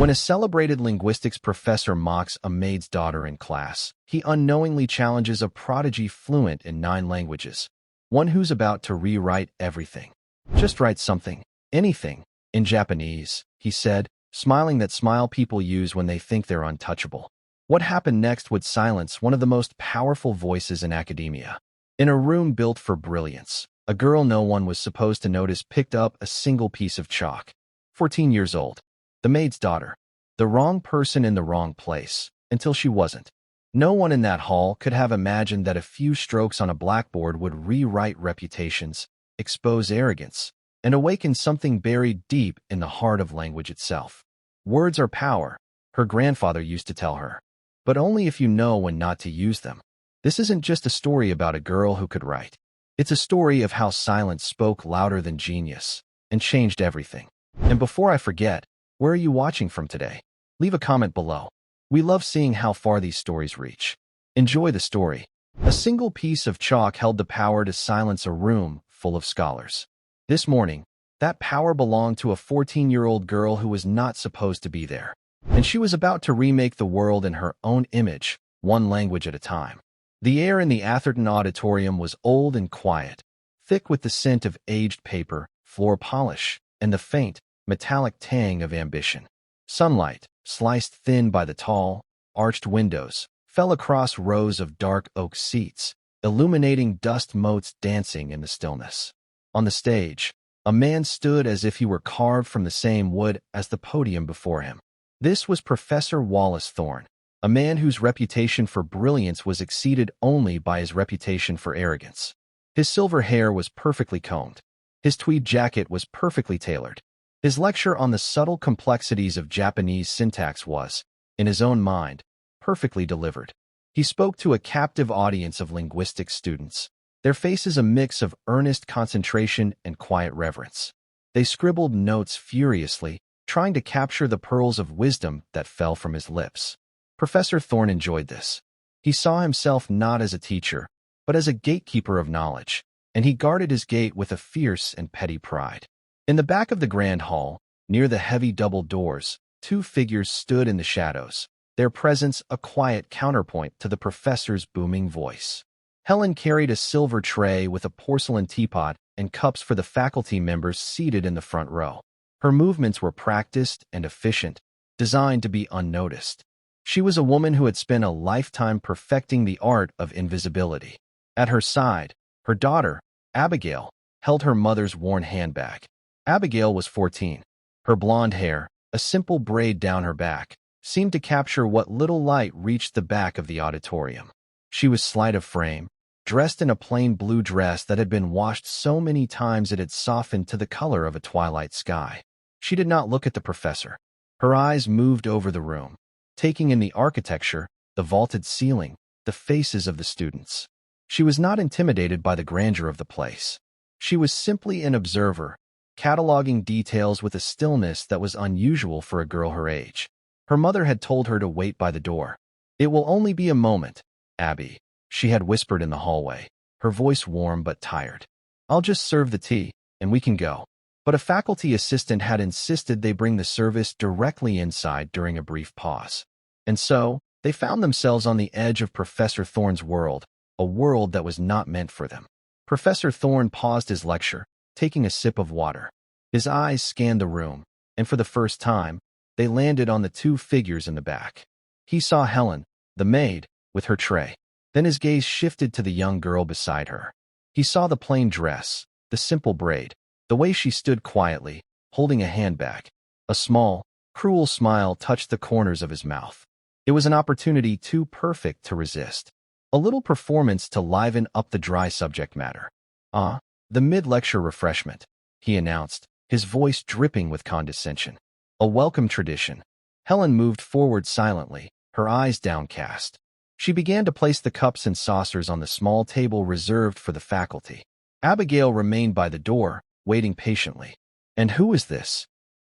When a celebrated linguistics professor mocks a maid's daughter in class, he unknowingly challenges a prodigy fluent in 9 languages, one who's about to rewrite everything. Just write something, anything, in Japanese, he said, smiling that smile people use when they think they're untouchable. What happened next would silence one of the most powerful voices in academia. In a room built for brilliance, a girl no one was supposed to notice picked up a single piece of chalk. 14 years old. The maid's daughter. The wrong person in the wrong place, until she wasn't. No one in that hall could have imagined that a few strokes on a blackboard would rewrite reputations, expose arrogance, and awaken something buried deep in the heart of language itself. Words are power, her grandfather used to tell her, but only if you know when not to use them. This isn't just a story about a girl who could write. It's a story of how silence spoke louder than genius and changed everything. And before I forget, where are you watching from today? Leave a comment below. We love seeing how far these stories reach. Enjoy the story. A single piece of chalk held the power to silence a room full of scholars. This morning, that power belonged to a 14-year-old girl who was not supposed to be there. And she was about to remake the world in her own image, one language at a time. The air in the Atherton auditorium was old and quiet, thick with the scent of aged paper, floor polish, and the faint, metallic tang of ambition. Sunlight, sliced thin by the tall, arched windows, fell across rows of dark oak seats, illuminating dust motes dancing in the stillness. On the stage, a man stood as if he were carved from the same wood as the podium before him. This was Professor Wallace Thorne, a man whose reputation for brilliance was exceeded only by his reputation for arrogance. His silver hair was perfectly combed. His tweed jacket was perfectly tailored. His lecture on the subtle complexities of Japanese syntax was, in his own mind, perfectly delivered. He spoke to a captive audience of linguistics students, their faces a mix of earnest concentration and quiet reverence. They scribbled notes furiously, trying to capture the pearls of wisdom that fell from his lips. Professor Thorne enjoyed this. He saw himself not as a teacher, but as a gatekeeper of knowledge, and he guarded his gate with a fierce and petty pride. In the back of the grand hall, near the heavy double doors, 2 figures stood in the shadows, their presence a quiet counterpoint to the professor's booming voice. Helen carried a silver tray with a porcelain teapot and cups for the faculty members seated in the front row. Her movements were practiced and efficient, designed to be unnoticed. She was a woman who had spent a lifetime perfecting the art of invisibility. At her side, her daughter, Abigail, held her mother's worn handbag. Abigail was 14. Her blonde hair, a simple braid down her back, seemed to capture what little light reached the back of the auditorium. She was slight of frame, dressed in a plain blue dress that had been washed so many times it had softened to the color of a twilight sky. She did not look at the professor. Her eyes moved over the room, taking in the architecture, the vaulted ceiling, the faces of the students. She was not intimidated by the grandeur of the place. She was simply an observer, cataloging details with a stillness that was unusual for a girl her age. Her mother had told her to wait by the door. "It will only be a moment, Abby," she had whispered in the hallway, her voice warm but tired. "I'll just serve the tea, and we can go." But a faculty assistant had insisted they bring the service directly inside during a brief pause. And so, they found themselves on the edge of Professor Thorne's world, a world that was not meant for them. Professor Thorne paused his lecture, taking a sip of water. His eyes scanned the room, and for the first time, they landed on the 2 figures in the back. He saw Helen, the maid, with her tray. Then his gaze shifted to the young girl beside her. He saw the plain dress, the simple braid, the way she stood quietly, holding a handbag. A small, cruel smile touched the corners of his mouth. It was an opportunity too perfect to resist. A little performance to liven up the dry subject matter. The mid-lecture refreshment," he announced, his voice dripping with condescension. "A welcome tradition." Helen moved forward silently, her eyes downcast. She began to place the cups and saucers on the small table reserved for the faculty. Abigail remained by the door, waiting patiently. "And who is this?"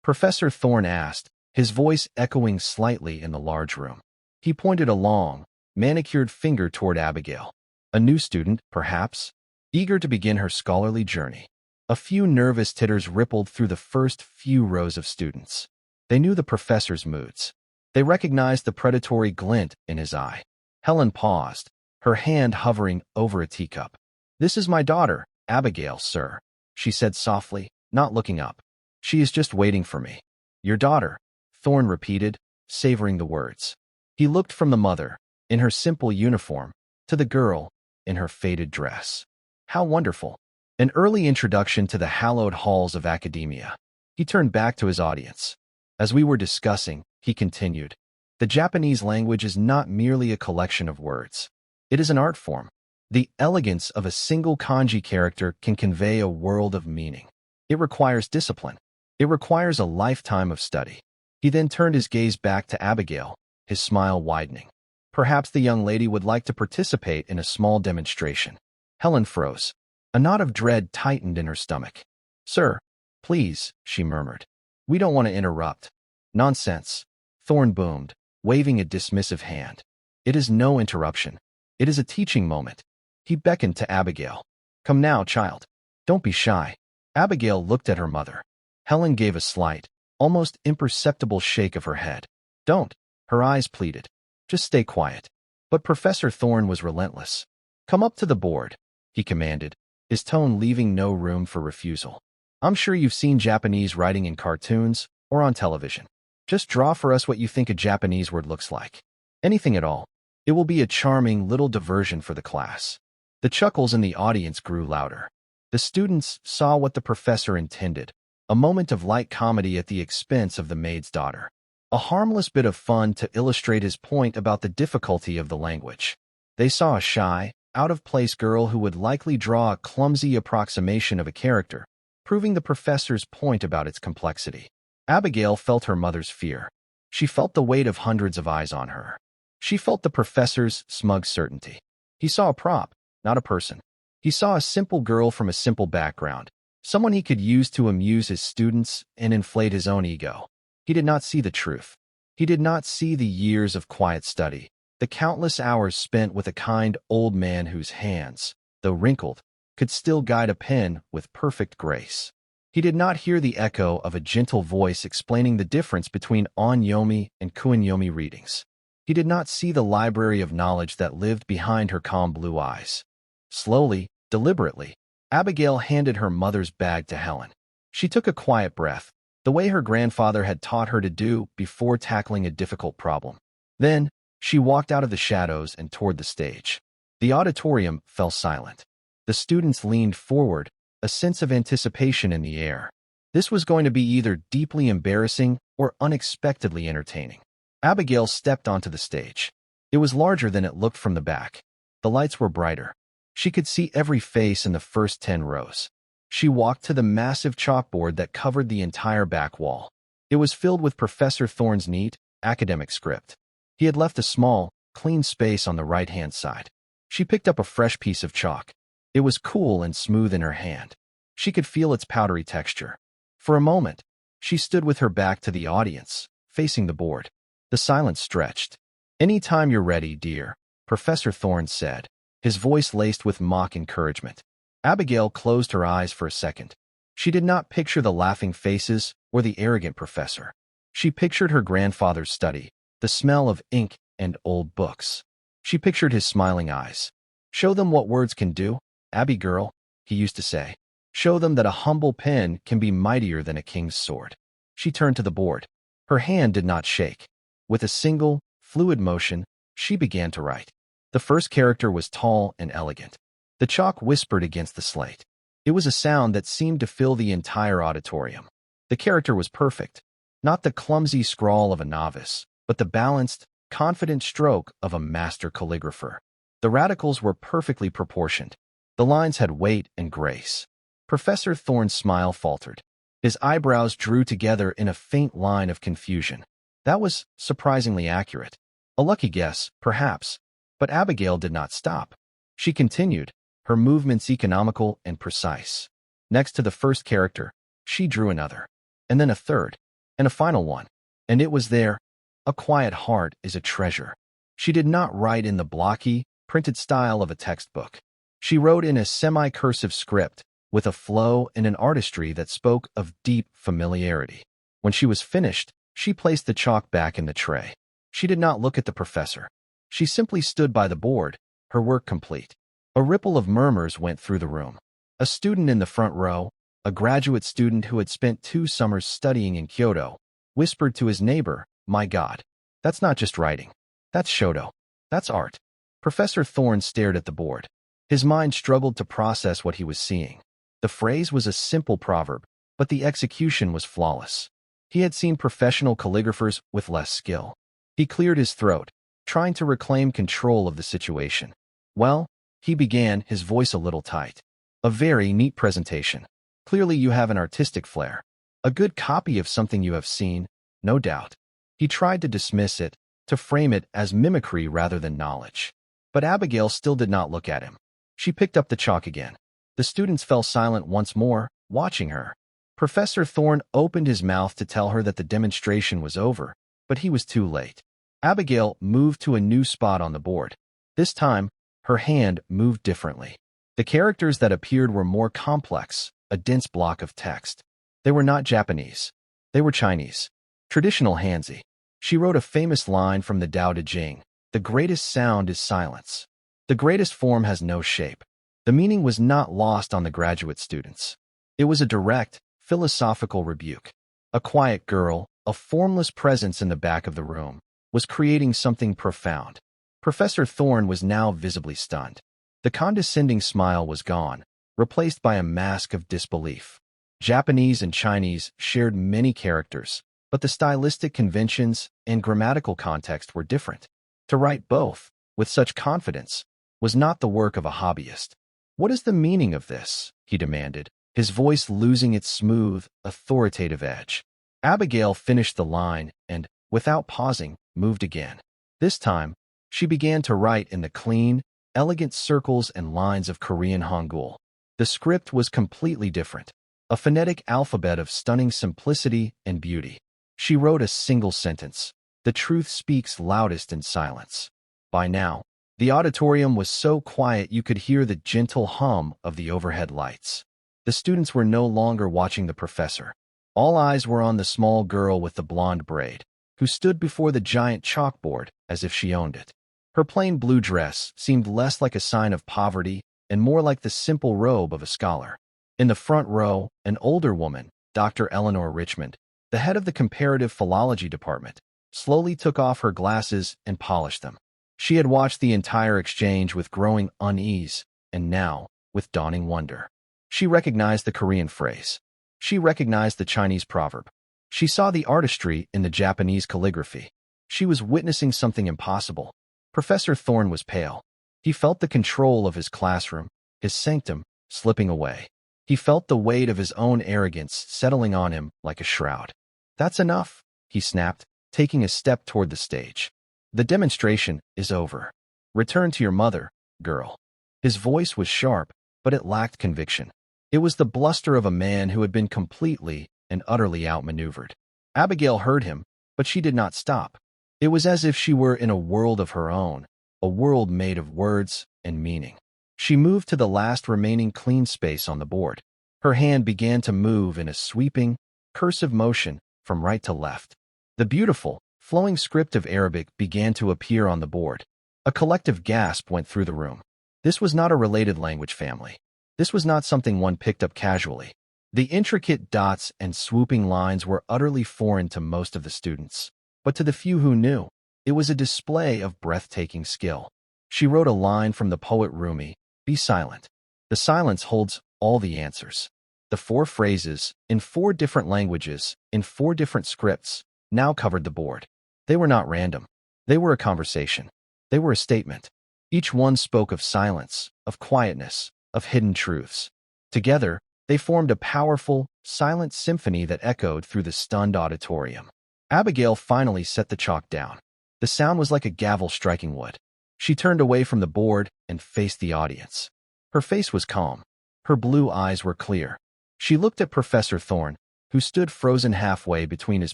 Professor Thorne asked, his voice echoing slightly in the large room. He pointed a long, manicured finger toward Abigail. "A new student, perhaps, eager to begin her scholarly journey." A few nervous titters rippled through the first few rows of students. They knew the professor's moods. They recognized the predatory glint in his eye. Helen paused, her hand hovering over a teacup. "This is my daughter, Abigail, sir," she said softly, not looking up. "She is just waiting for me." "Your daughter," Thorne repeated, savoring the words. He looked from the mother, in her simple uniform, to the girl, in her faded dress. How wonderful. An early introduction to the hallowed halls of academia. He turned back to his audience. "As we were discussing," he continued, "the Japanese language is not merely a collection of words. It is an art form. The elegance of a single kanji character can convey a world of meaning. It requires discipline. It requires a lifetime of study." He then turned his gaze back to Abigail, his smile widening. Perhaps the young lady would like to participate in a small demonstration. Helen froze. A knot of dread tightened in her stomach. "Sir, please," she murmured. "We don't want to interrupt." "Nonsense," Thorne boomed, waving a dismissive hand. "It is no interruption. It is a teaching moment." He beckoned to Abigail. "Come now, child. Don't be shy." Abigail looked at her mother. Helen gave a slight, almost imperceptible shake of her head. "Don't," her eyes pleaded. "Just stay quiet." But Professor Thorne was relentless. "Come up to the board," he commanded, his tone leaving no room for refusal. "I'm sure you've seen Japanese writing in cartoons or on television. Just draw for us what you think a Japanese word looks like. Anything at all. It will be a charming little diversion for the class." The chuckles in the audience grew louder. The students saw what the professor intended, a moment of light comedy at the expense of the maid's daughter. A harmless bit of fun to illustrate his point about the difficulty of the language. They saw a shy, out-of-place girl who would likely draw a clumsy approximation of a character, proving the professor's point about its complexity. Abigail felt her mother's fear. She felt the weight of hundreds of eyes on her. She felt the professor's smug certainty. He saw a prop, not a person. He saw a simple girl from a simple background, someone he could use to amuse his students and inflate his own ego. He did not see the truth. He did not see the years of quiet study, the countless hours spent with a kind old man whose hands, though wrinkled, could still guide a pen with perfect grace. He did not hear the echo of a gentle voice explaining the difference between onyomi and kuinyomi readings. He did not see the library of knowledge that lived behind her calm blue eyes. Slowly, deliberately, Abigail handed her mother's bag to Helen. She took a quiet breath, the way her grandfather had taught her to do before tackling a difficult problem. Then, she walked out of the shadows and toward the stage. The auditorium fell silent. The students leaned forward, a sense of anticipation in the air. This was going to be either deeply embarrassing or unexpectedly entertaining. Abigail stepped onto the stage. It was larger than it looked from the back. The lights were brighter. She could see every face in the first 10 rows. She walked to the massive chalkboard that covered the entire back wall. It was filled with Professor Thorne's neat, academic script. He had left a small, clean space on the right-hand side. She picked up a fresh piece of chalk. It was cool and smooth in her hand. She could feel its powdery texture. For a moment, she stood with her back to the audience, facing the board. The silence stretched. "Any time you're ready, dear," Professor Thorne said, his voice laced with mock encouragement. Abigail closed her eyes for a second. She did not picture the laughing faces or the arrogant professor. She pictured her grandfather's study, the smell of ink and old books. She pictured his smiling eyes. "Show them what words can do, Abby girl," he used to say. "Show them that a humble pen can be mightier than a king's sword." She turned to the board. Her hand did not shake. With a single, fluid motion, she began to write. The first character was tall and elegant. The chalk whispered against the slate. It was a sound that seemed to fill the entire auditorium. The character was perfect. Not the clumsy scrawl of a novice, but the balanced, confident stroke of a master calligrapher. The radicals were perfectly proportioned. The lines had weight and grace. Professor Thorne's smile faltered. His eyebrows drew together in a faint line of confusion. That was surprisingly accurate. A lucky guess, perhaps. But Abigail did not stop. She continued, her movements economical and precise. Next to the first character, she drew another, and then a third, and a final one. And it was there. A quiet heart is a treasure. She did not write in the blocky, printed style of a textbook. She wrote in a semi-cursive script, with a flow and an artistry that spoke of deep familiarity. When she was finished, She placed the chalk back in the tray. She did not look at the professor. She simply stood by the board, her work complete. A ripple of murmurs went through the room. A student in the front row, a graduate student who had spent 2 summers studying in Kyoto, whispered to his neighbor, "My God, that's not just writing. That's Shoto. That's art." Professor Thorne stared at the board. His mind struggled to process what he was seeing. The phrase was a simple proverb, but the execution was flawless. He had seen professional calligraphers with less skill. He cleared his throat, trying to reclaim control of the situation. "Well," he began, his voice a little tight. "A very neat presentation. Clearly you have an artistic flair. A good copy of something you have seen, no doubt." He tried to dismiss it, to frame it as mimicry rather than knowledge. But Abigail still did not look at him. She picked up the chalk again. The students fell silent once more, watching her. Professor Thorne opened his mouth to tell her that the demonstration was over, but he was too late. Abigail moved to a new spot on the board. This time, her hand moved differently. The characters that appeared were more complex, a dense block of text. They were not Japanese. They were Chinese. Traditional Hanzi. She wrote a famous line from the Tao Te Ching: "The greatest sound is silence. The greatest form has no shape." The meaning was not lost on the graduate students. It was a direct, philosophical rebuke. A quiet girl, a formless presence in the back of the room, was creating something profound. Professor Thorne was now visibly stunned. The condescending smile was gone, replaced by a mask of disbelief. Japanese and Chinese shared many characters, but the stylistic conventions and grammatical context were different. To write both, with such confidence, was not the work of a hobbyist. "What is the meaning of this?" he demanded, his voice losing its smooth, authoritative edge. Abigail finished the line and, without pausing, moved again. This time, she began to write in the clean, elegant circles and lines of Korean Hangul. The script was completely different, a phonetic alphabet of stunning simplicity and beauty. She wrote a single sentence: "The truth speaks loudest in silence." By now, the auditorium was so quiet you could hear the gentle hum of the overhead lights. The students were no longer watching the professor. All eyes were on the small girl with the blonde braid, who stood before the giant chalkboard as if she owned it. Her plain blue dress seemed less like a sign of poverty and more like the simple robe of a scholar. In the front row, an older woman, Dr. Eleanor Richmond, the head of the comparative philology department, slowly took off her glasses and polished them. She had watched the entire exchange with growing unease, and now, with dawning wonder. She recognized the Korean phrase. She recognized the Chinese proverb. She saw the artistry in the Japanese calligraphy. She was witnessing something impossible. Professor Thorne was pale. He felt the control of his classroom, his sanctum, slipping away. He felt the weight of his own arrogance settling on him like a shroud. "That's enough," he snapped, taking a step toward the stage. "The demonstration is over. Return to your mother, girl." His voice was sharp, but it lacked conviction. It was the bluster of a man who had been completely and utterly outmaneuvered. Abigail heard him, but she did not stop. It was as if she were in a world of her own, a world made of words and meaning. She moved to the last remaining clean space on the board. Her hand began to move in a sweeping, cursive motion from right to left. The beautiful, flowing script of Arabic began to appear on the board. A collective gasp went through the room. This was not a related language family. This was not something one picked up casually. The intricate dots and swooping lines were utterly foreign to most of the students. But to the few who knew, it was a display of breathtaking skill. She wrote a line from the poet Rumi: "Be silent. The silence holds all the answers." The 4 phrases, in 4 different languages, in 4 different scripts, now covered the board. They were not random. They were a conversation. They were a statement. Each one spoke of silence, of quietness, of hidden truths. Together, they formed a powerful, silent symphony that echoed through the stunned auditorium. Abigail finally set the chalk down. The sound was like a gavel striking wood. She turned away from the board and faced the audience. Her face was calm. Her blue eyes were clear. She looked at Professor Thorne, who stood frozen halfway between his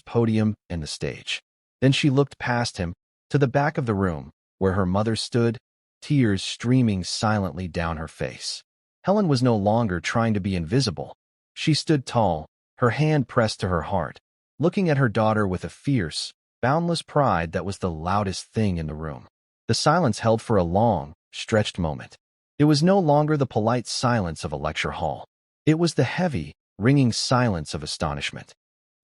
podium and the stage. Then she looked past him, to the back of the room, where her mother stood, tears streaming silently down her face. Helen was no longer trying to be invisible. She stood tall, her hand pressed to her heart, looking at her daughter with a fierce, boundless pride that was the loudest thing in the room. The silence held for a long, stretched moment. It was no longer the polite silence of a lecture hall. It was the heavy, ringing silence of astonishment.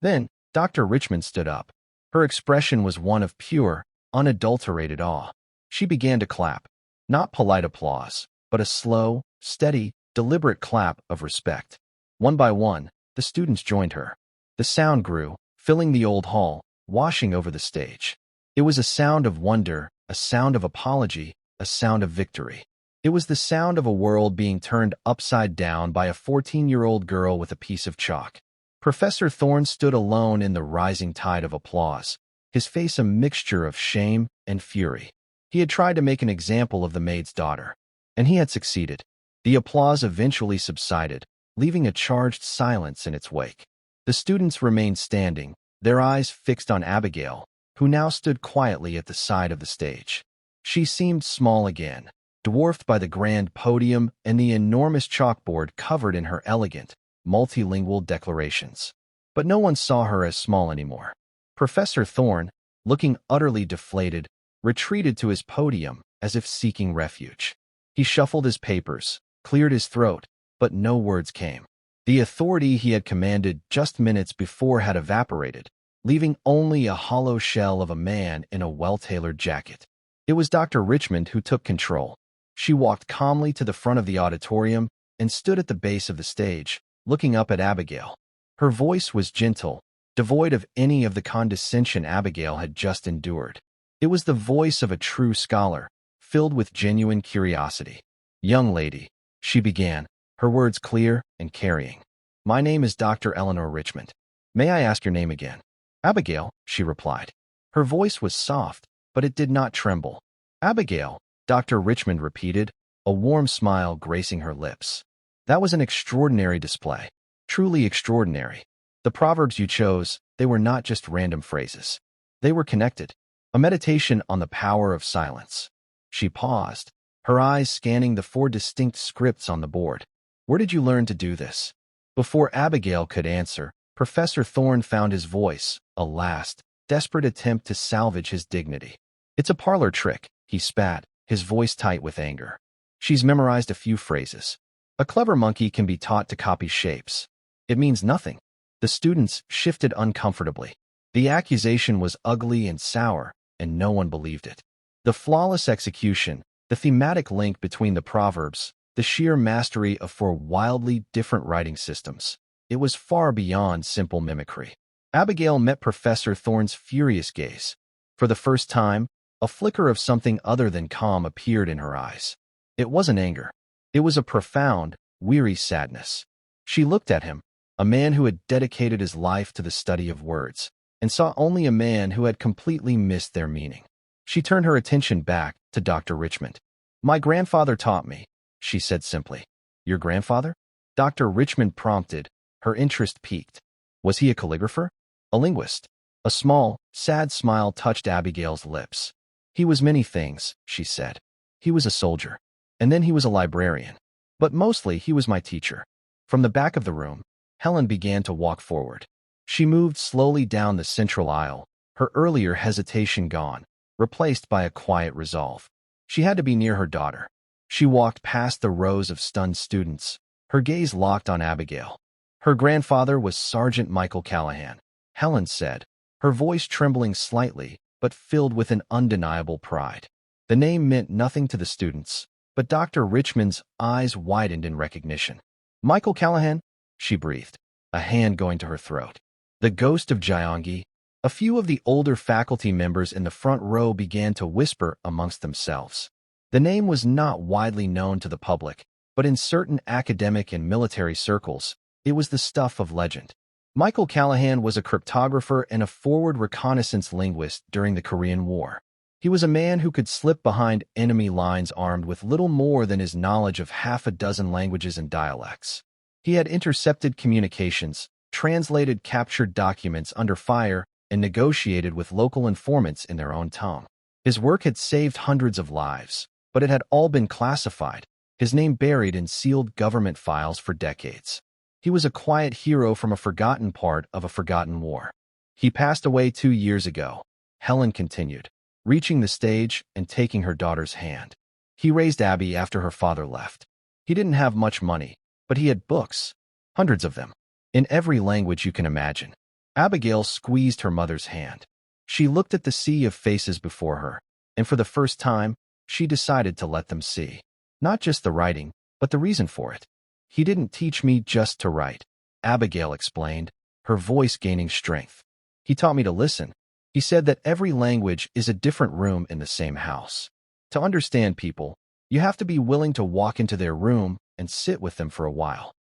Then, Dr. Richmond stood up. Her expression was one of pure, unadulterated awe. She began to clap. Not polite applause, but a slow, steady, deliberate clap of respect. One by one, the students joined her. The sound grew, filling the old hall, washing over the stage. It was a sound of wonder, a sound of apology, a sound of victory. It was the sound of a world being turned upside down by a 14-year-old girl with a piece of chalk. Professor Thorne stood alone in the rising tide of applause, his face a mixture of shame and fury. He had tried to make an example of the maid's daughter, and he had succeeded. The applause eventually subsided, leaving a charged silence in its wake. The students remained standing, their eyes fixed on Abigail, who now stood quietly at the side of the stage. She seemed small again, dwarfed by the grand podium and the enormous chalkboard covered in her elegant, multilingual declarations. But no one saw her as small anymore. Professor Thorne, looking utterly deflated, retreated to his podium as if seeking refuge. He shuffled his papers, cleared his throat, but no words came. The authority he had commanded just minutes before had evaporated, leaving only a hollow shell of a man in a well-tailored jacket. It was Dr. Richmond who took control. She walked calmly to the front of the auditorium and stood at the base of the stage, looking up at Abigail. Her voice was gentle, devoid of any of the condescension Abigail had just endured. It was the voice of a true scholar, filled with genuine curiosity. "Young lady," she began, her words clear and carrying. "My name is Dr. Eleanor Richmond. May I ask your name again?" "Abigail," she replied. Her voice was soft, but it did not tremble. "Abigail," Dr. Richmond repeated, a warm smile gracing her lips. "That was an extraordinary display. Truly extraordinary. The proverbs you chose, they were not just random phrases. They were connected. A meditation on the power of silence." She paused, her eyes scanning the 4 distinct scripts on the board. "Where did you learn to do this?" Before Abigail could answer, Professor Thorne found his voice, a last, desperate attempt to salvage his dignity. "It's a parlor trick," he spat, his voice tight with anger. "She's memorized a few phrases. A clever monkey can be taught to copy shapes. It means nothing." The students shifted uncomfortably. The accusation was ugly and sour, and no one believed it. The flawless execution, the thematic link between the proverbs, the sheer mastery of 4 wildly different writing systems. It was far beyond simple mimicry. Abigail met Professor Thorne's furious gaze. For the first time, a flicker of something other than calm appeared in her eyes. It wasn't anger. It was a profound, weary sadness. She looked at him, a man who had dedicated his life to the study of words, and saw only a man who had completely missed their meaning. She turned her attention back to Dr. Richmond. "My grandfather taught me," she said simply. "Your grandfather?" Dr. Richmond prompted, her interest piqued. "Was he a calligrapher? A linguist?" A small, sad smile touched Abigail's lips. "He was many things," she said. "He was a soldier. And then he was a librarian. But mostly he was my teacher." From the back of the room, Helen began to walk forward. She moved slowly down the central aisle, her earlier hesitation gone, replaced by a quiet resolve. She had to be near her daughter. She walked past the rows of stunned students, her gaze locked on Abigail. "Her grandfather was Sergeant Michael Callahan," Helen said, her voice trembling slightly, but filled with an undeniable pride. The name meant nothing to the students, but Dr. Richmond's eyes widened in recognition. "Michael Callahan?" she breathed, a hand going to her throat. "The ghost of Gyeonggi." A few of the older faculty members in the front row began to whisper amongst themselves. The name was not widely known to the public, but in certain academic and military circles, it was the stuff of legend. Michael Callahan was a cryptographer and a forward reconnaissance linguist during the Korean War. He was a man who could slip behind enemy lines armed with little more than his knowledge of half a dozen languages and dialects. He had intercepted communications, translated captured documents under fire, and negotiated with local informants in their own tongue. His work had saved hundreds of lives, but it had all been classified, his name buried in sealed government files for decades. He was a quiet hero from a forgotten part of a forgotten war. He passed away 2 years ago. Helen continued, reaching the stage and taking her daughter's hand. He raised Abby after her father left. He didn't have much money, but he had books, hundreds of them, in every language you can imagine. Abigail squeezed her mother's hand. She looked at the sea of faces before her, and for the first time, she decided to let them see. Not just the writing, but the reason for it. He didn't teach me just to write, Abigail explained, her voice gaining strength. He taught me to listen. He said that every language is a different room in the same house. To understand people, you have to be willing to walk into their room and sit with them for a while.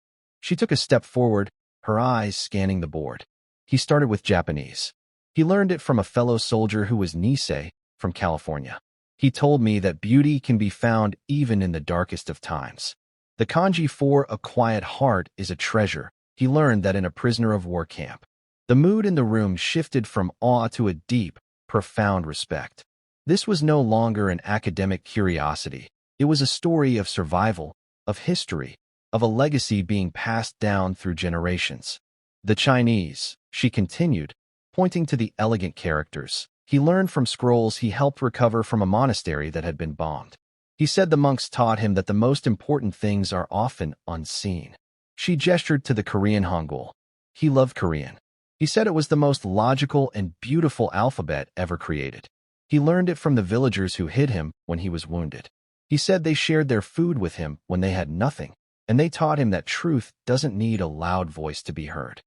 She took a step forward, her eyes scanning the board. He started with Japanese. He learned it from a fellow soldier who was Nisei from California. He told me that beauty can be found even in the darkest of times. The kanji for a quiet heart is a treasure. He learned that in a prisoner of war camp. The mood in the room shifted from awe to a deep, profound respect. This was no longer an academic curiosity. It was a story of survival, of history, of a legacy being passed down through generations. The Chinese, she continued, pointing to the elegant characters. He learned from scrolls he helped recover from a monastery that had been bombed. He said the monks taught him that the most important things are often unseen. She gestured to the Korean Hangul. He loved Korean. He said it was the most logical and beautiful alphabet ever created. He learned it from the villagers who hid him when he was wounded. He said they shared their food with him when they had nothing, and they taught him that truth doesn't need a loud voice to be heard.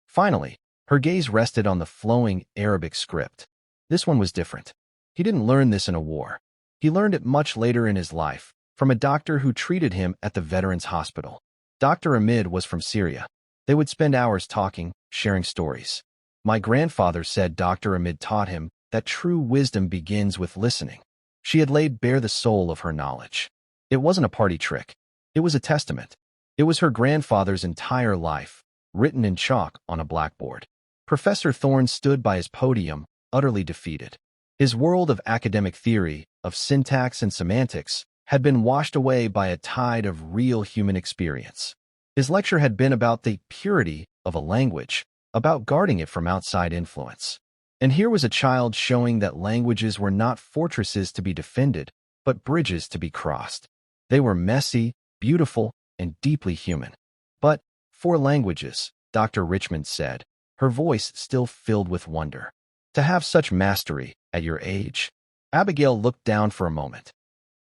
Finally, her gaze rested on the flowing Arabic script. This one was different. He didn't learn this in a war. He learned it much later in his life, from a doctor who treated him at the Veterans Hospital. Dr. Amid was from Syria. They would spend hours talking, sharing stories. My grandfather said Dr. Amid taught him that true wisdom begins with listening. She had laid bare the soul of her knowledge. It wasn't a party trick. It was a testament. It was her grandfather's entire life, written in chalk on a blackboard. Professor Thorne stood by his podium, utterly defeated. His world of academic theory, of syntax and semantics, had been washed away by a tide of real human experience. His lecture had been about the purity of a language, about guarding it from outside influence. And here was a child showing that languages were not fortresses to be defended, but bridges to be crossed. They were messy, beautiful, and deeply human. But 4 languages, Dr. Richmond said, her voice still filled with wonder. To have such mastery at your age? Abigail looked down for a moment.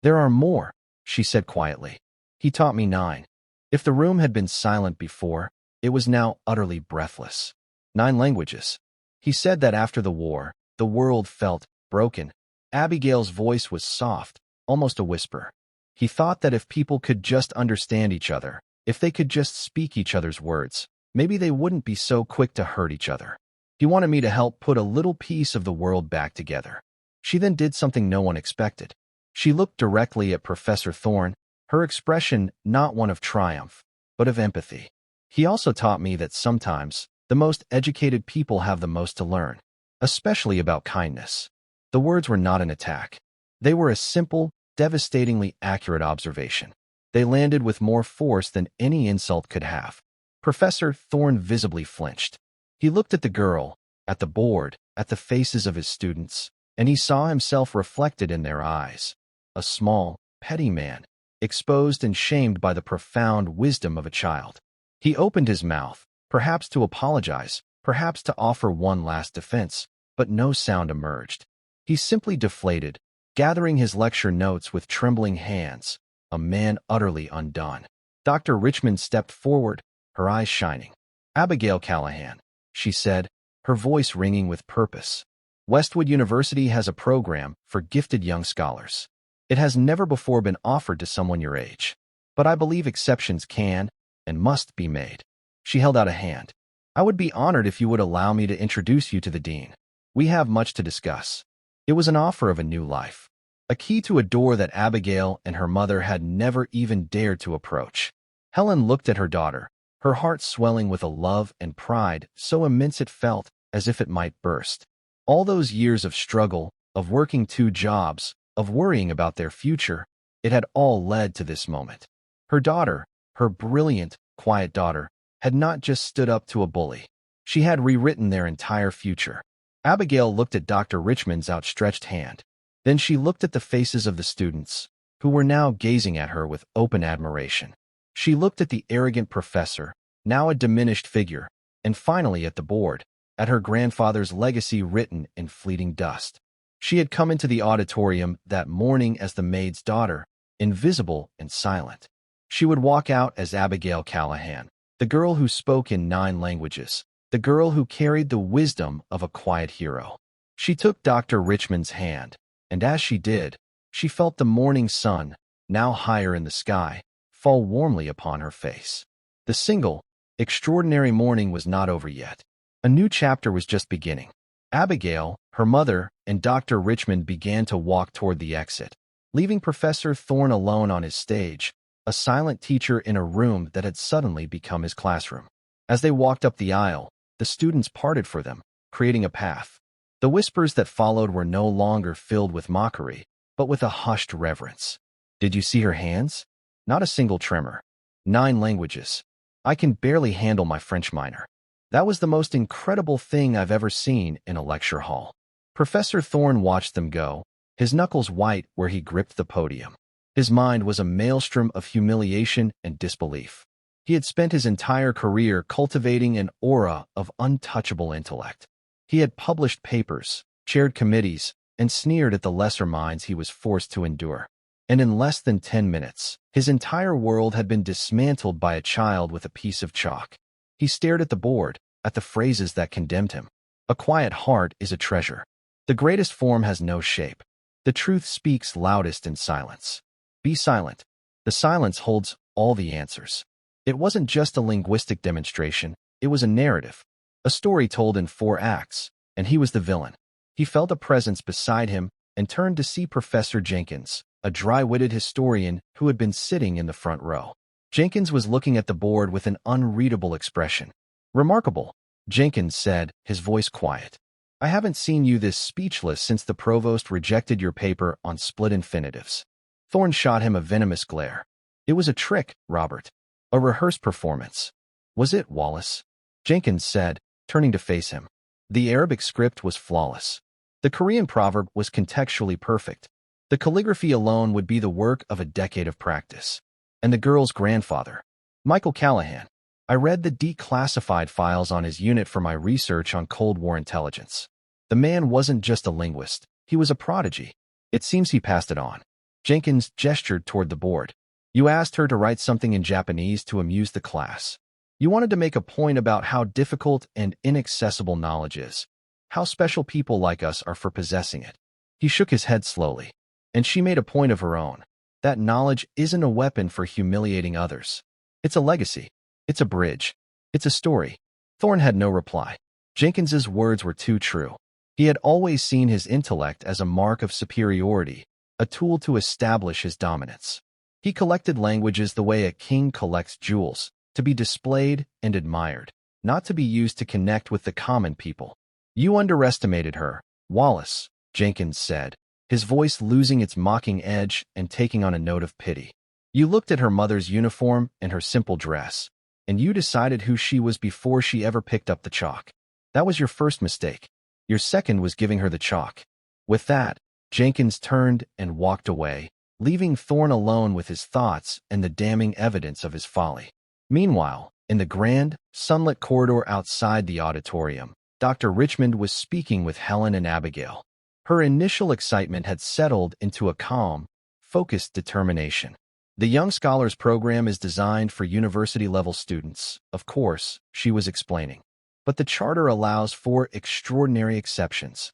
There are more, she said quietly. He taught me 9. If the room had been silent before, it was now utterly breathless. 9 languages. He said that after the war, the world felt broken. Abigail's voice was soft, almost a whisper. He thought that if people could just understand each other, if they could just speak each other's words, maybe they wouldn't be so quick to hurt each other. He wanted me to help put a little piece of the world back together. She then did something no one expected. She looked directly at Professor Thorne, her expression not one of triumph, but of empathy. He also taught me that sometimes the most educated people have the most to learn, especially about kindness. The words were not an attack. They were a simple, devastatingly accurate observation. They landed with more force than any insult could have. Professor Thorne visibly flinched. He looked at the girl, at the board, at the faces of his students, and he saw himself reflected in their eyes. A small, petty man, exposed and shamed by the profound wisdom of a child. He opened his mouth, perhaps to apologize, perhaps to offer one last defense, but no sound emerged. He simply deflated, gathering his lecture notes with trembling hands, a man utterly undone. Dr. Richmond stepped forward, her eyes shining. Abigail Callahan, she said, her voice ringing with purpose. Westwood University has a program for gifted young scholars. It has never before been offered to someone your age. But I believe exceptions can and must be made. She held out a hand. I would be honored if you would allow me to introduce you to the dean. We have much to discuss. It was an offer of a new life, a key to a door that Abigail and her mother had never even dared to approach. Helen looked at her daughter, her heart swelling with a love and pride so immense it felt as if it might burst. All those years of struggle, of working 2 jobs, of worrying about their future, it had all led to this moment. Her daughter, her brilliant, quiet daughter, had not just stood up to a bully. She had rewritten their entire future. Abigail looked at Dr. Richmond's outstretched hand. Then she looked at the faces of the students, who were now gazing at her with open admiration. She looked at the arrogant professor, now a diminished figure, and finally at the board, at her grandfather's legacy written in fleeting dust. She had come into the auditorium that morning as the maid's daughter, invisible and silent. She would walk out as Abigail Callahan, the girl who spoke in 9 languages, the girl who carried the wisdom of a quiet hero. She took Dr. Richmond's hand, and as she did, she felt the morning sun, now higher in the sky, fall warmly upon her face. The single, extraordinary morning was not over yet. A new chapter was just beginning. Abigail, her mother, and Dr. Richmond began to walk toward the exit, leaving Professor Thorne alone on his stage, a silent teacher in a room that had suddenly become his classroom. As they walked up the aisle, the students parted for them, creating a path. The whispers that followed were no longer filled with mockery, but with a hushed reverence. Did you see her hands? Not a single tremor. 9 languages. I can barely handle my French minor. That was the most incredible thing I've ever seen in a lecture hall. Professor Thorne watched them go, his knuckles white where he gripped the podium. His mind was a maelstrom of humiliation and disbelief. He had spent his entire career cultivating an aura of untouchable intellect. He had published papers, chaired committees, and sneered at the lesser minds he was forced to endure. And in less than 10 minutes, his entire world had been dismantled by a child with a piece of chalk. He stared at the board, at the phrases that condemned him. A quiet heart is a treasure. The greatest form has no shape. The truth speaks loudest in silence. Be silent. The silence holds all the answers. It wasn't just a linguistic demonstration, it was a narrative. A story told in 4 acts, and he was the villain. He felt a presence beside him and turned to see Professor Jenkins, a dry-witted historian who had been sitting in the front row. Jenkins was looking at the board with an unreadable expression. Remarkable, Jenkins said, his voice quiet. I haven't seen you this speechless since the provost rejected your paper on split infinitives. Thorne shot him a venomous glare. It was a trick, Robert. A rehearsed performance. Was it, Wallace? Jenkins said, turning to face him. The Arabic script was flawless. The Korean proverb was contextually perfect. The calligraphy alone would be the work of a decade of practice. And the girl's grandfather, Michael Callahan. I read the declassified files on his unit for my research on Cold War intelligence. The man wasn't just a linguist, he was a prodigy. It seems he passed it on. Jenkins gestured toward the board. You asked her to write something in Japanese to amuse the class. You wanted to make a point about how difficult and inaccessible knowledge is, how special people like us are for possessing it. He shook his head slowly. And she made a point of her own. That knowledge isn't a weapon for humiliating others. It's a legacy. It's a bridge. It's a story. Thorne had no reply. Jenkins's words were too true. He had always seen his intellect as a mark of superiority, a tool to establish his dominance. He collected languages the way a king collects jewels, to be displayed and admired, not to be used to connect with the common people. You underestimated her, Wallace, Jenkins said, his voice losing its mocking edge and taking on a note of pity. You looked at her mother's uniform and her simple dress, and you decided who she was before she ever picked up the chalk. That was your first mistake. Your second was giving her the chalk. With that, Jenkins turned and walked away, leaving Thorne alone with his thoughts and the damning evidence of his folly. Meanwhile, in the grand, sunlit corridor outside the auditorium, Dr. Richmond was speaking with Helen and Abigail. Her initial excitement had settled into a calm, focused determination. The Young Scholars Program is designed for university-level students, of course, she was explaining. But the charter allows for extraordinary exceptions.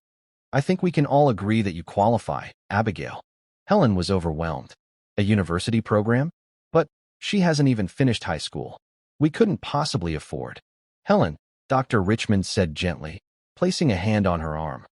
I think we can all agree that you qualify, Abigail. Helen was overwhelmed. A university program? But she hasn't even finished high school. We couldn't possibly afford. Helen, Dr. Richmond said gently, placing a hand on her arm.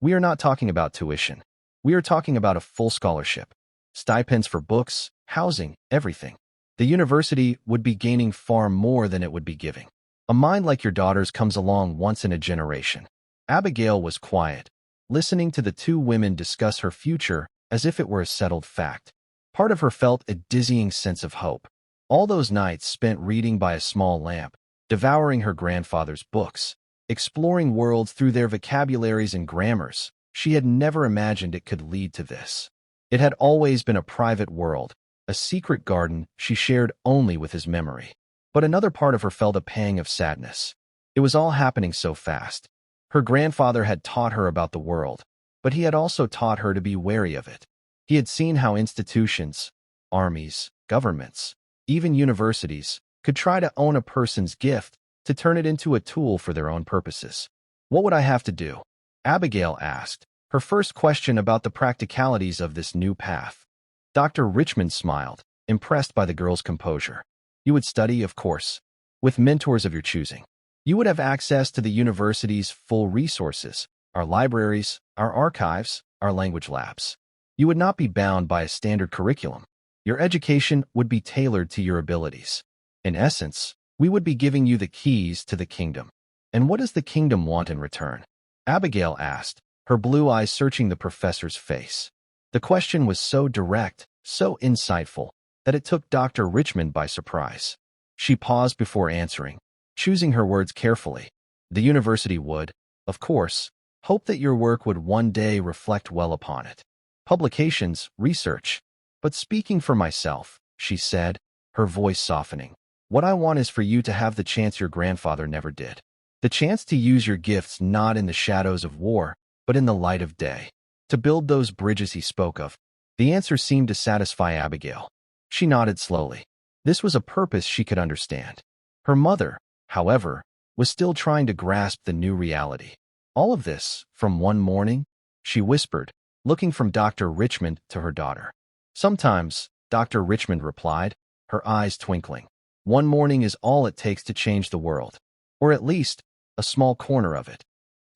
We are not talking about tuition. We are talking about a full scholarship. Stipends for books, housing, everything. The university would be gaining far more than it would be giving. A mind like your daughter's comes along once in a generation. Abigail was quiet, listening to the 2 women discuss her future as if it were a settled fact. Part of her felt a dizzying sense of hope. All those nights spent reading by a small lamp, devouring her grandfather's books, exploring worlds through their vocabularies and grammars. She had never imagined it could lead to this. It had always been a private world, a secret garden she shared only with his memory. But another part of her felt a pang of sadness. It was all happening so fast. Her grandfather had taught her about the world, but he had also taught her to be wary of it. He had seen how institutions, armies, governments, even universities, could try to own a person's gift to turn it into a tool for their own purposes. What would I have to do? Abigail asked, her first question about the practicalities of this new path. Dr. Richmond smiled, impressed by the girl's composure. You would study, of course, with mentors of your choosing. You would have access to the university's full resources, our libraries, our archives, our language labs. You would not be bound by a standard curriculum. Your education would be tailored to your abilities. In essence, we would be giving you the keys to the kingdom. And what does the kingdom want in return? Abigail asked, her blue eyes searching the professor's face. The question was so direct, so insightful, that it took Dr. Richmond by surprise. She paused before answering, choosing her words carefully. The university would, of course, hope that your work would one day reflect well upon it. Publications, research. But speaking for myself, she said, her voice softening, what I want is for you to have the chance your grandfather never did. The chance to use your gifts not in the shadows of war, but in the light of day. To build those bridges he spoke of. The answer seemed to satisfy Abigail. She nodded slowly. This was a purpose she could understand. Her mother, however, was still trying to grasp the new reality. All of this, from one morning? She whispered, looking from Dr. Richmond to her daughter. Sometimes, Dr. Richmond replied, her eyes twinkling. One morning is all it takes to change the world. Or at least, a small corner of it.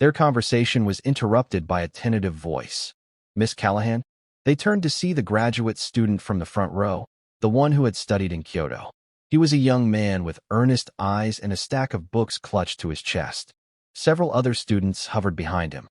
Their conversation was interrupted by a tentative voice. Miss Callahan? They turned to see the graduate student from the front row, the one who had studied in Kyoto. He was a young man with earnest eyes and a stack of books clutched to his chest. Several other students hovered behind him.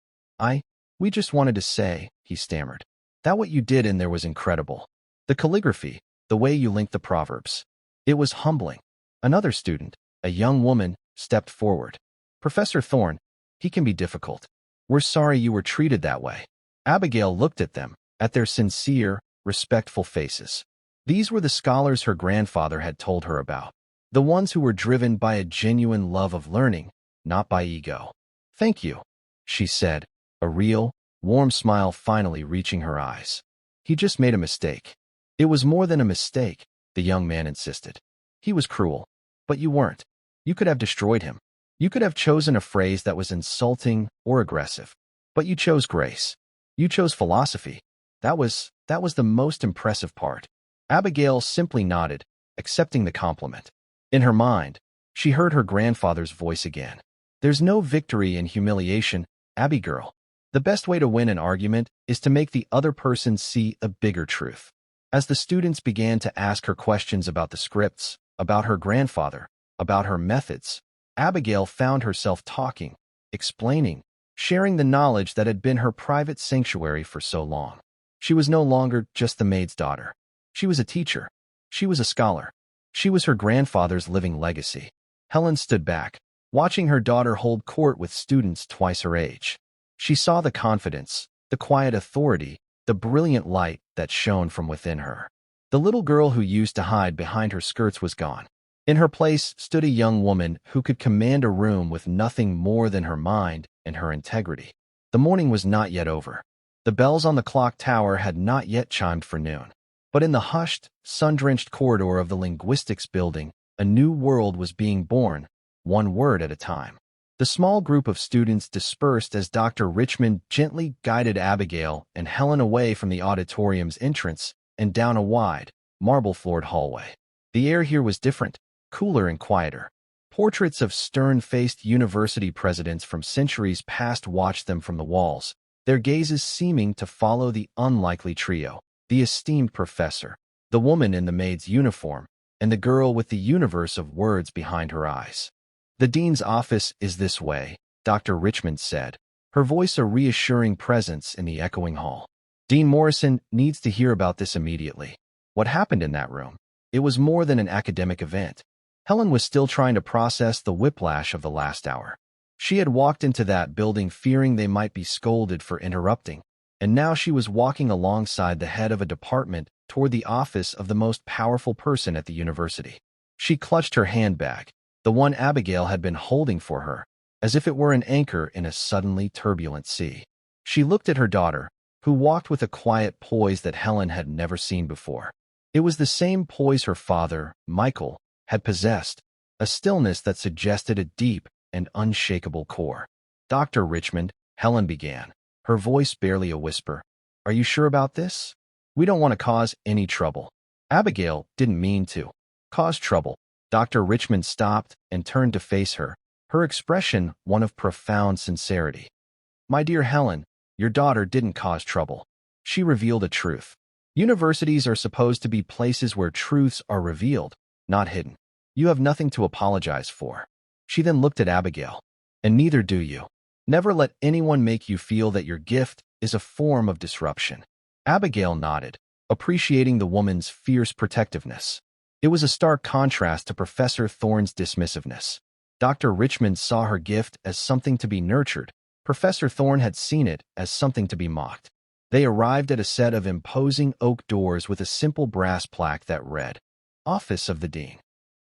We just wanted to say, he stammered, that what you did in there was incredible. The calligraphy, the way you linked the proverbs. It was humbling. Another student, a young woman, stepped forward. Professor Thorne, he can be difficult. We're sorry you were treated that way. Abigail looked at them, at their sincere, respectful faces. These were the scholars her grandfather had told her about. The ones who were driven by a genuine love of learning, not by ego. Thank you, she said, a real, warm smile finally reaching her eyes. He just made a mistake. It was more than a mistake, the young man insisted. He was cruel. But you weren't. You could have destroyed him. You could have chosen a phrase that was insulting or aggressive. But you chose grace. You chose philosophy. That was the most impressive part. Abigail simply nodded, accepting the compliment. In her mind, she heard her grandfather's voice again. There's no victory in humiliation, Abby girl. The best way to win an argument is to make the other person see a bigger truth. As the students began to ask her questions about the scripts, about her grandfather, about her methods, Abigail found herself talking, explaining, sharing the knowledge that had been her private sanctuary for so long. She was no longer just the maid's daughter. She was a teacher. She was a scholar. She was her grandfather's living legacy. Helen stood back, watching her daughter hold court with students twice her age. She saw the confidence, the quiet authority, the brilliant light that shone from within her. The little girl who used to hide behind her skirts was gone. In her place stood a young woman who could command a room with nothing more than her mind and her integrity. The morning was not yet over. The bells on the clock tower had not yet chimed for noon. But in the hushed, sun-drenched corridor of the linguistics building, a new world was being born, one word at a time. The small group of students dispersed as Dr. Richmond gently guided Abigail and Helen away from the auditorium's entrance and down a wide, marble-floored hallway. The air here was different, cooler and quieter. Portraits of stern-faced university presidents from centuries past watched them from the walls, their gazes seeming to follow the unlikely trio, the esteemed professor, the woman in the maid's uniform, and the girl with the universe of words behind her eyes. The dean's office is this way, Dr. Richmond said, her voice a reassuring presence in the echoing hall. Dean Morrison needs to hear about this immediately. What happened in that room? It was more than an academic event. Helen was still trying to process the whiplash of the last hour. She had walked into that building fearing they might be scolded for interrupting, and now she was walking alongside the head of a department toward the office of the most powerful person at the university. She clutched her handbag, the one Abigail had been holding for her, as if it were an anchor in a suddenly turbulent sea. She looked at her daughter, who walked with a quiet poise that Helen had never seen before. It was the same poise her father, Michael, had possessed, a stillness that suggested a deep and unshakable core. "Dr. Richmond," Helen began, her voice barely a whisper, "are you sure about this? We don't want to cause any trouble." Abigail didn't mean to cause trouble. Dr. Richmond stopped and turned to face her, her expression one of profound sincerity. "My dear Helen, your daughter didn't cause trouble." She revealed a truth. Universities are supposed to be places where truths are revealed, not hidden. You have nothing to apologize for. She then looked at Abigail. "And neither do you. Never let anyone make you feel that your gift is a form of disruption." Abigail nodded, appreciating the woman's fierce protectiveness. It was a stark contrast to Professor Thorne's dismissiveness. Dr. Richmond saw her gift as something to be nurtured. Professor Thorne had seen it as something to be mocked. They arrived at a set of imposing oak doors with a simple brass plaque that read, "Office of the Dean."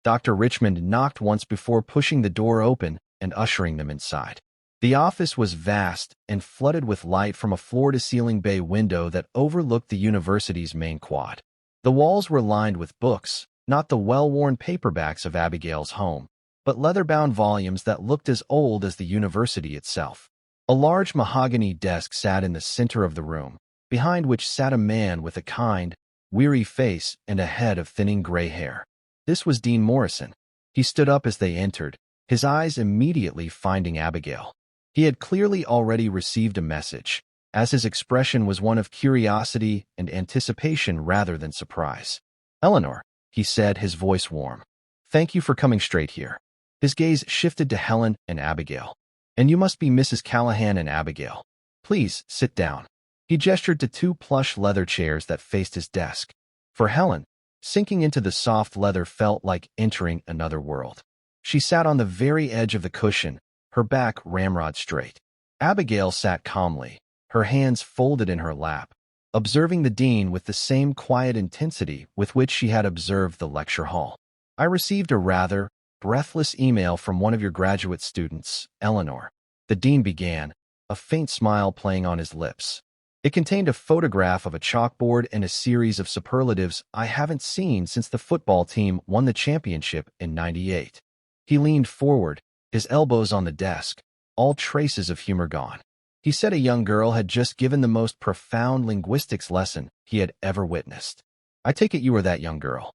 Dr. Richmond knocked once before pushing the door open and ushering them inside. The office was vast and flooded with light from a floor-to-ceiling bay window that overlooked the university's main quad. The walls were lined with books, not the well-worn paperbacks of Abigail's home, but leather-bound volumes that looked as old as the university itself. A large mahogany desk sat in the center of the room, behind which sat a man with a kind, weary face and a head of thinning gray hair. This was Dean Morrison. He stood up as they entered, his eyes immediately finding Abigail. He had clearly already received a message, as his expression was one of curiosity and anticipation rather than surprise. "Eleanor," he said, his voice warm. "Thank you for coming straight here." His gaze shifted to Helen and Abigail. "And you must be Mrs. Callahan and Abigail. Please, sit down." He gestured to two plush leather chairs that faced his desk. For Helen, sinking into the soft leather felt like entering another world. She sat on the very edge of the cushion, her back ramrod straight. Abigail sat calmly, her hands folded in her lap, observing the dean with the same quiet intensity with which she had observed the lecture hall. "I received a rather breathless email from one of your graduate students, Eleanor," the dean began, a faint smile playing on his lips. It contained a photograph of a chalkboard and a series of superlatives I haven't seen since the football team won the championship in '98. He leaned forward, his elbows on the desk, all traces of humor gone. He said a young girl had just given the most profound linguistics lesson he had ever witnessed. "I take it you were that young girl."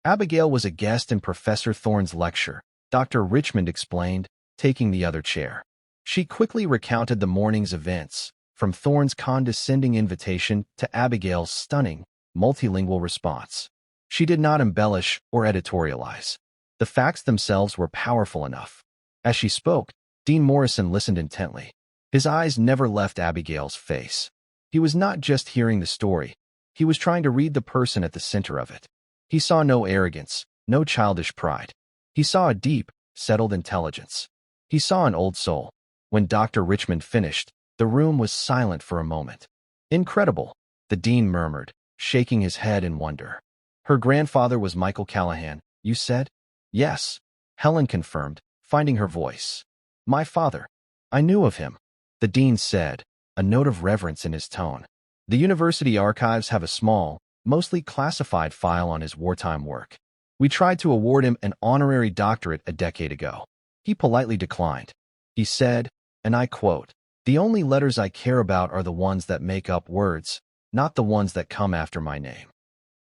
Abigail was a guest in Professor Thorne's lecture, Dr. Richmond explained, taking the other chair. She quickly recounted the morning's events, from Thorne's condescending invitation to Abigail's stunning, multilingual response. She did not embellish or editorialize. The facts themselves were powerful enough. As she spoke, Dean Morrison listened intently. His eyes never left Abigail's face. He was not just hearing the story. He was trying to read the person at the center of it. He saw no arrogance, no childish pride. He saw a deep, settled intelligence. He saw an old soul. When Dr. Richmond finished, the room was silent for a moment. "Incredible," the dean murmured, shaking his head in wonder. "Her grandfather was Michael Callahan, you said?" "Yes," Helen confirmed, finding her voice. "My father. I knew of him," the dean said, a note of reverence in his tone. "The university archives have a small, mostly classified file on his wartime work. We tried to award him an honorary doctorate a decade ago. He politely declined. He said, and I quote, 'The only letters I care about are the ones that make up words, not the ones that come after my name.'"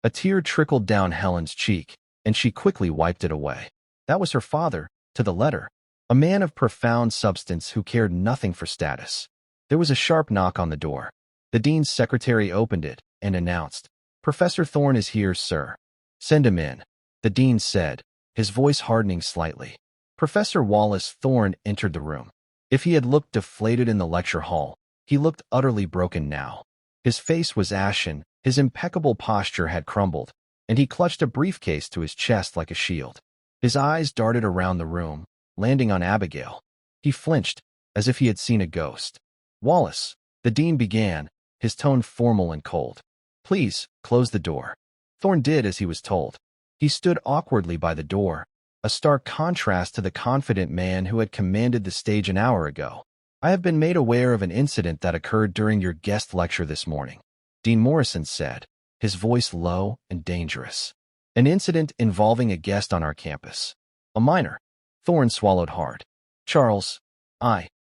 A tear trickled down Helen's cheek, and she quickly wiped it away. That was her father, to the letter. A man of profound substance who cared nothing for status. There was a sharp knock on the door. The dean's secretary opened it and announced, "Professor Thorne is here, sir." "Send him in," the dean said, his voice hardening slightly. Professor Wallace Thorne entered the room. If he had looked deflated in the lecture hall, he looked utterly broken now. His face was ashen, his impeccable posture had crumbled, and he clutched a briefcase to his chest like a shield. His eyes darted around the room, landing on Abigail. He flinched, as if he had seen a ghost. "Wallace," the dean began, his tone formal and cold. "Please, close the door." Thorne did as he was told. He stood awkwardly by the door, a stark contrast to the confident man who had commanded the stage an hour ago. "I have been made aware of an incident that occurred during your guest lecture this morning," Dean Morrison said, his voice low and dangerous. "An incident involving a guest on our campus. A minor." Thorne swallowed hard. "Charles,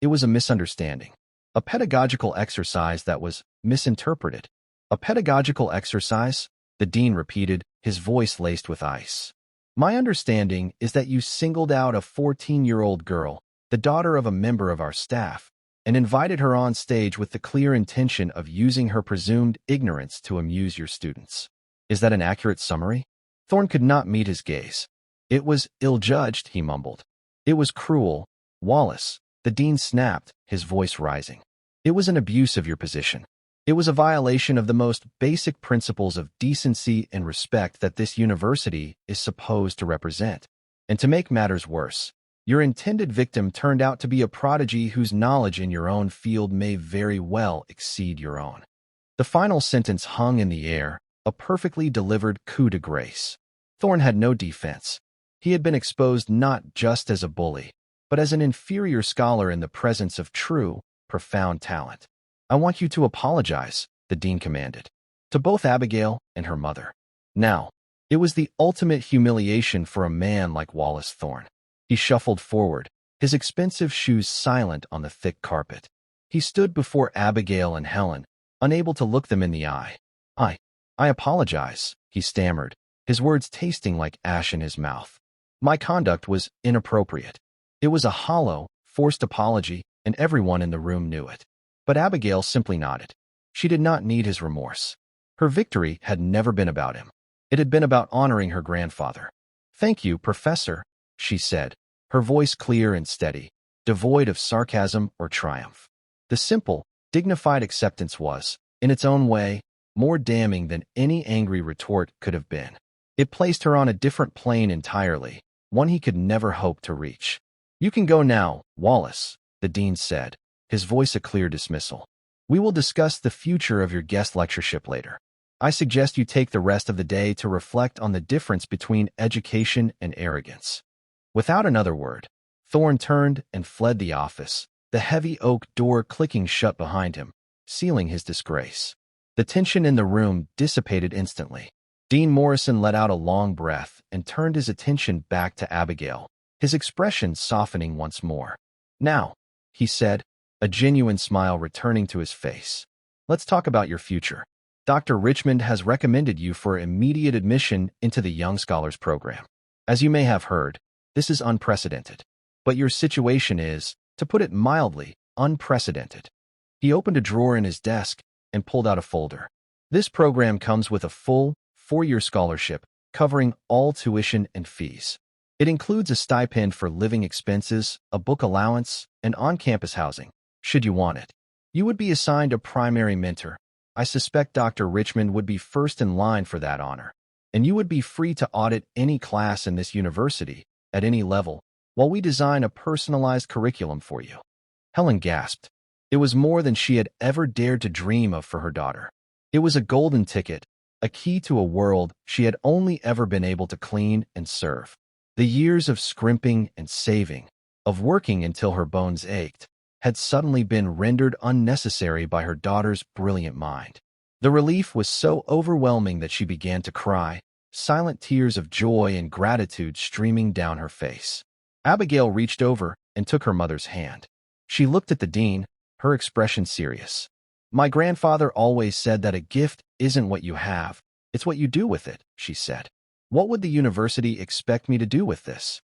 it was a misunderstanding. A pedagogical exercise that was misinterpreted." "A pedagogical exercise?" the dean repeated, his voice laced with ice. "My understanding is that you singled out a 14-year-old girl, the daughter of a member of our staff, and invited her on stage with the clear intention of using her presumed ignorance to amuse your students. Is that an accurate summary?" Thorne could not meet his gaze. "It was ill-judged," he mumbled. "It was cruel, Wallace," the dean snapped, his voice rising. "It was an abuse of your position. It was a violation of the most basic principles of decency and respect that this university is supposed to represent. And to make matters worse, your intended victim turned out to be a prodigy whose knowledge in your own field may very well exceed your own." The final sentence hung in the air, a perfectly delivered coup de grace. Thorne had no defense. He had been exposed not just as a bully, but as an inferior scholar in the presence of true, profound talent. "I want you to apologize," the dean commanded, to both Abigail and her mother. Now, it was the ultimate humiliation for a man like Wallace Thorne. He shuffled forward, his expensive shoes silent on the thick carpet. He stood before Abigail and Helen, unable to look them in the eye. I apologize," he stammered, his words tasting like ash in his mouth. "My conduct was inappropriate." It was a hollow, forced apology, and everyone in the room knew it. But Abigail simply nodded. She did not need his remorse. Her victory had never been about him. It had been about honoring her grandfather. "Thank you, Professor," she said, her voice clear and steady, devoid of sarcasm or triumph. The simple, dignified acceptance was, in its own way, more damning than any angry retort could have been. It placed her on a different plane entirely, one he could never hope to reach. "You can go now, Wallace," the dean said, his voice a clear dismissal. "We will discuss the future of your guest lectureship later. I suggest you take the rest of the day to reflect on the difference between education and arrogance." Without another word, Thorne turned and fled the office, the heavy oak door clicking shut behind him, sealing his disgrace. The tension in the room dissipated instantly. Dean Morrison let out a long breath and turned his attention back to Abigail, his expression softening once more. "Now," he said, a genuine smile returning to his face, "let's talk about your future. Dr. Richmond has recommended you for immediate admission into the Young Scholars Program. As you may have heard, this is unprecedented. But your situation is, to put it mildly, unprecedented." He opened a drawer in his desk and pulled out a folder. "This program comes with a full, 4-year scholarship covering all tuition and fees. It includes a stipend for living expenses, a book allowance, and on-campus housing, should you want it. You would be assigned a primary mentor. I suspect Dr. Richmond would be first in line for that honor. And you would be free to audit any class in this university, at any level, while we design a personalized curriculum for you." Helen gasped. It was more than she had ever dared to dream of for her daughter. It was a golden ticket, a key to a world she had only ever been able to clean and serve. The years of scrimping and saving, of working until her bones ached, had suddenly been rendered unnecessary by her daughter's brilliant mind. The relief was so overwhelming that she began to cry, silent tears of joy and gratitude streaming down her face. Abigail reached over and took her mother's hand. She looked at the dean, her expression serious. "My grandfather always said that a gift isn't what you have, it's what you do with it," she said. "What would the university expect me to do with this?"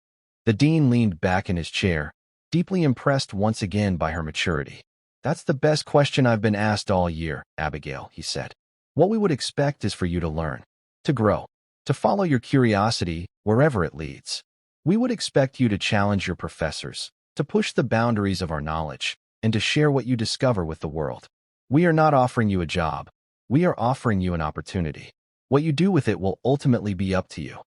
The dean leaned back in his chair, deeply impressed once again by her maturity. "That's the best question I've been asked all year, Abigail," he said. "What we would expect is for you to learn, to grow, to follow your curiosity wherever it leads. We would expect you to challenge your professors, to push the boundaries of our knowledge, and to share what you discover with the world. We are not offering you a job. We are offering you an opportunity. What you do with it will ultimately be up to you."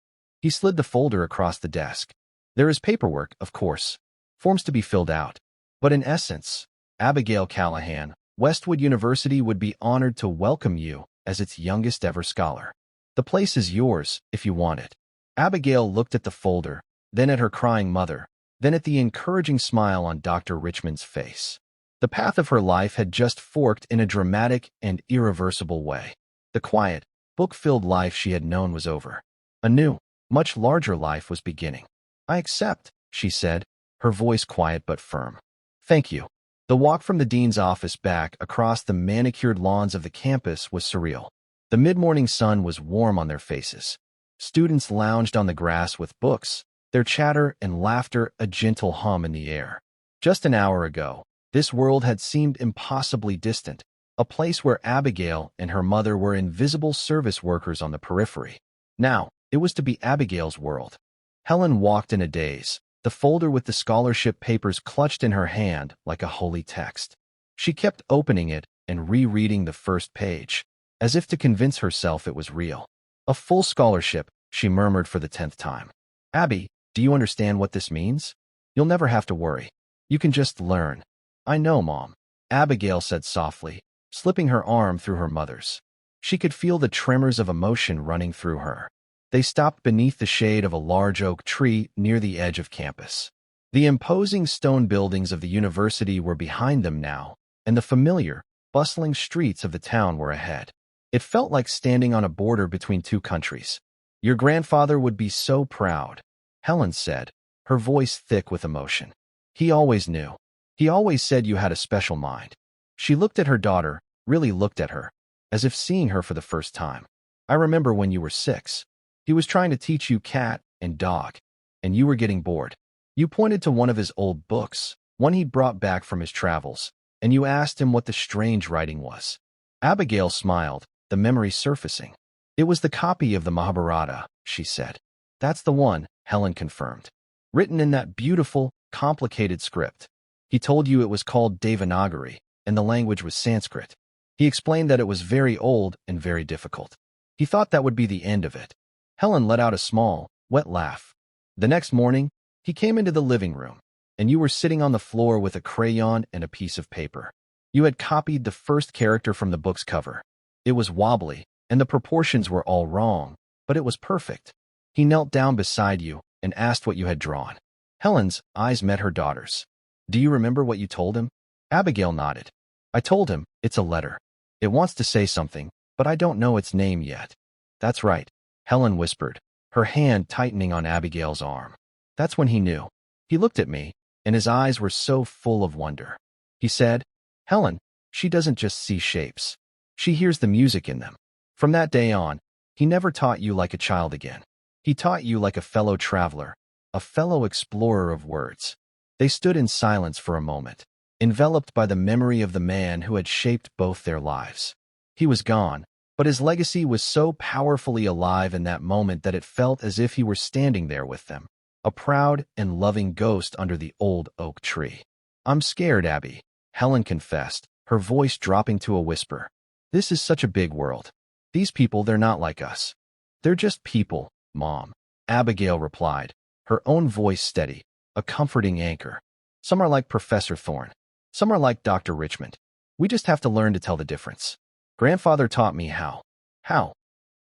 He slid the folder across the desk. There is paperwork, of course. Forms to be filled out. But in essence, Abigail Callahan, Westwood University would be honored to welcome you as its youngest ever scholar. The place is yours if you want it. Abigail looked at the folder, then at her crying mother, then at the encouraging smile on Dr. Richmond's face. The path of her life had just forked in a dramatic and irreversible way. The quiet, book-filled life she had known was over. A new, much larger life was beginning. "I accept," she said, her voice quiet but firm. "Thank you." The walk from the dean's office back across the manicured lawns of the campus was surreal. The mid-morning sun was warm on their faces. Students lounged on the grass with books, their chatter and laughter a gentle hum in the air. Just an hour ago, this world had seemed impossibly distant, a place where Abigail and her mother were invisible service workers on the periphery. Now, it was to be Abigail's world. Helen walked in a daze, the folder with the scholarship papers clutched in her hand like a holy text. She kept opening it and rereading the first page, as if to convince herself it was real. "A full scholarship," she murmured for the 10th time. "Abby, do you understand what this means? You'll never have to worry. You can just learn." "I know, Mom," Abigail said softly, slipping her arm through her mother's. She could feel the tremors of emotion running through her. They stopped beneath the shade of a large oak tree near the edge of campus. The imposing stone buildings of the university were behind them now, and the familiar, bustling streets of the town were ahead. It felt like standing on a border between two countries. "Your grandfather would be so proud," Helen said, her voice thick with emotion. "He always knew. He always said you had a special mind." She looked at her daughter, really looked at her, as if seeing her for the first time. "I remember when you were 6. He was trying to teach you cat and dog, and you were getting bored. You pointed to one of his old books, one he'd brought back from his travels, and you asked him what the strange writing was." Abigail smiled, the memory surfacing. "It was the copy of the Mahabharata," she said. "That's the one," Helen confirmed. "Written in that beautiful, complicated script. He told you it was called Devanagari, and the language was Sanskrit. He explained that it was very old and very difficult. He thought that would be the end of it." Helen let out a small, wet laugh. "The next morning, he came into the living room, and you were sitting on the floor with a crayon and a piece of paper. You had copied the first character from the book's cover. It was wobbly, and the proportions were all wrong, but it was perfect. He knelt down beside you and asked what you had drawn." Helen's eyes met her daughter's. "Do you remember what you told him?" Abigail nodded. "I told him, it's a letter. It wants to say something, but I don't know its name yet." "That's right," Helen whispered, her hand tightening on Abigail's arm. "That's when he knew. He looked at me, and his eyes were so full of wonder. He said, 'Helen, she doesn't just see shapes. She hears the music in them.' From that day on, he never taught you like a child again. He taught you like a fellow traveler, a fellow explorer of words." They stood in silence for a moment, enveloped by the memory of the man who had shaped both their lives. He was gone, but his legacy was so powerfully alive in that moment that it felt as if he were standing there with them, a proud and loving ghost under the old oak tree. "I'm scared, Abby," Helen confessed, her voice dropping to a whisper. "This is such a big world. These people, they're not like us. They're just people, Mom," Abigail replied, her own voice steady, a comforting anchor. "Some are like Professor Thorne. Some are like Dr. Richmond. We just have to learn to tell the difference. Grandfather taught me how." "How?"